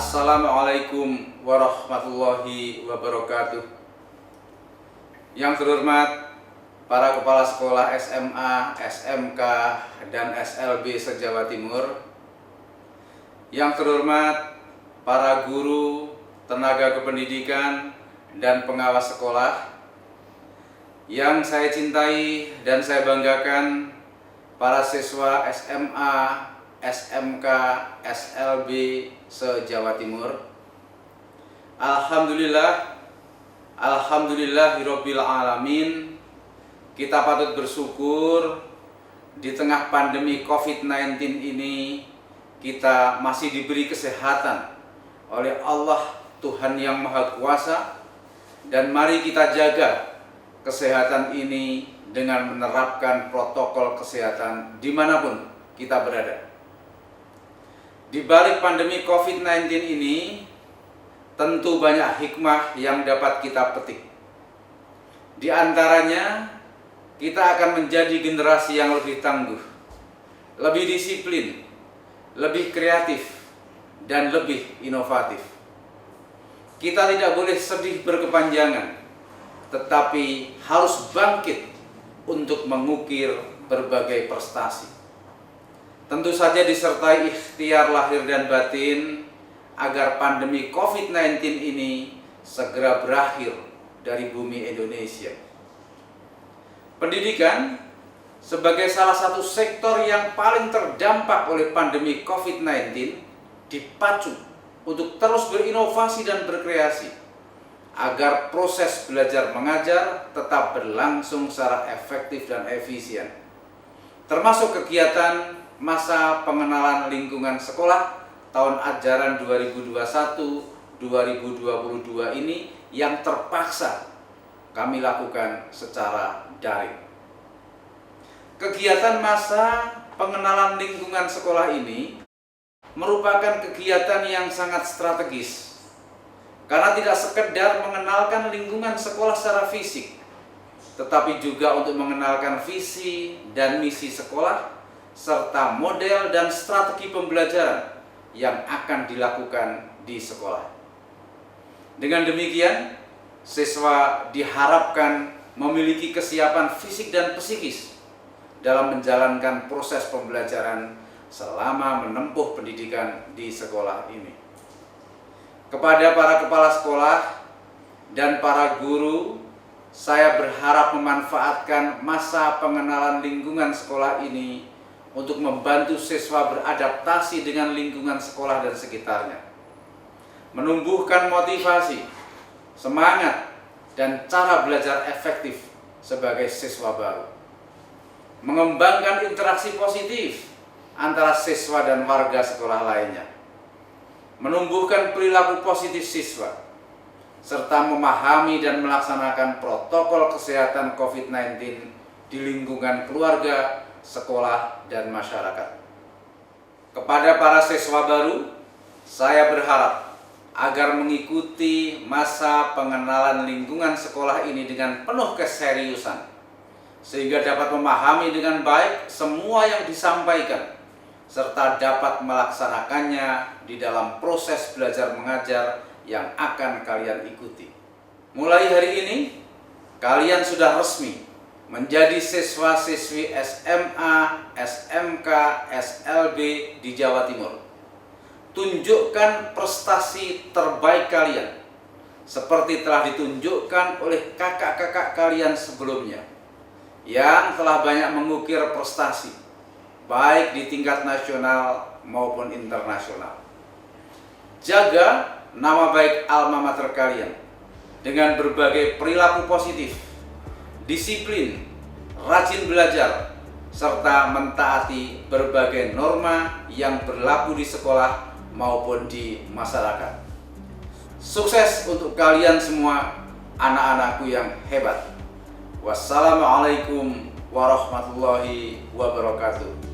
Assalamualaikum warahmatullahi wabarakatuh. Yang terhormat para kepala sekolah SMA, SMK, dan SLB se-Jawa Timur. Yang terhormat para guru, tenaga kependidikan, dan pengawas sekolah. Yang saya cintai dan saya banggakan, para siswa SMA, SMK, SLB se-Jawa Timur. Alhamdulillahirabbil alamin. Kita patut bersyukur di tengah pandemi COVID-19 ini kita masih diberi kesehatan oleh Allah Tuhan yang Maha Kuasa, dan mari kita jaga kesehatan ini dengan menerapkan protokol kesehatan dimanapun kita berada. Di balik pandemi COVID-19 ini, tentu banyak hikmah yang dapat kita petik. Di antaranya, kita akan menjadi generasi yang lebih tangguh, lebih disiplin, lebih kreatif, dan lebih inovatif. Kita tidak boleh sedih berkepanjangan, tetapi harus bangkit untuk mengukir berbagai prestasi. Tentu saja disertai ikhtiar lahir dan batin agar pandemi COVID-19 ini segera berakhir dari bumi Indonesia. Pendidikan sebagai salah satu sektor yang paling terdampak oleh pandemi COVID-19 dipacu untuk terus berinovasi dan berkreasi agar proses belajar mengajar tetap berlangsung secara efektif dan efisien, termasuk kegiatan masa pengenalan lingkungan sekolah tahun ajaran 2021-2022 ini yang terpaksa kami lakukan secara daring. Kegiatan masa pengenalan lingkungan sekolah ini merupakan kegiatan yang sangat strategis, karena tidak sekedar mengenalkan lingkungan sekolah secara fisik, tetapi juga untuk mengenalkan visi dan misi sekolah, serta model dan strategi pembelajaran yang akan dilakukan di sekolah. Dengan demikian, siswa diharapkan memiliki kesiapan fisik dan psikis dalam menjalankan proses pembelajaran selama menempuh pendidikan di sekolah ini. Kepada para kepala sekolah dan para guru, saya berharap memanfaatkan masa pengenalan lingkungan sekolah ini untuk membantu siswa beradaptasi dengan lingkungan sekolah dan sekitarnya, menumbuhkan motivasi, semangat, dan cara belajar efektif sebagai siswa baru, mengembangkan interaksi positif antara siswa dan warga sekolah lainnya, menumbuhkan perilaku positif siswa, serta memahami dan melaksanakan protokol kesehatan COVID-19 di lingkungan keluarga, sekolah, dan masyarakat. Kepada para siswa baru, saya berharap agar mengikuti masa pengenalan lingkungan sekolah ini dengan penuh keseriusan, sehingga dapat memahami dengan baik semua yang disampaikan, serta dapat melaksanakannya di dalam proses belajar mengajar yang akan kalian ikuti. Mulai hari ini, kalian sudah resmi menjadi siswa-siswi SMA, SMK, SLB di Jawa Timur. Tunjukkan prestasi terbaik kalian, seperti telah ditunjukkan oleh kakak-kakak kalian sebelumnya, yang telah banyak mengukir prestasi, baik di tingkat nasional maupun internasional. Jaga nama baik alma mater kalian dengan berbagai perilaku positif, disiplin, rajin belajar, serta mentaati berbagai norma yang berlaku di sekolah maupun di masyarakat. Sukses untuk kalian semua, anak-anakku yang hebat. Wassalamualaikum warahmatullahi wabarakatuh.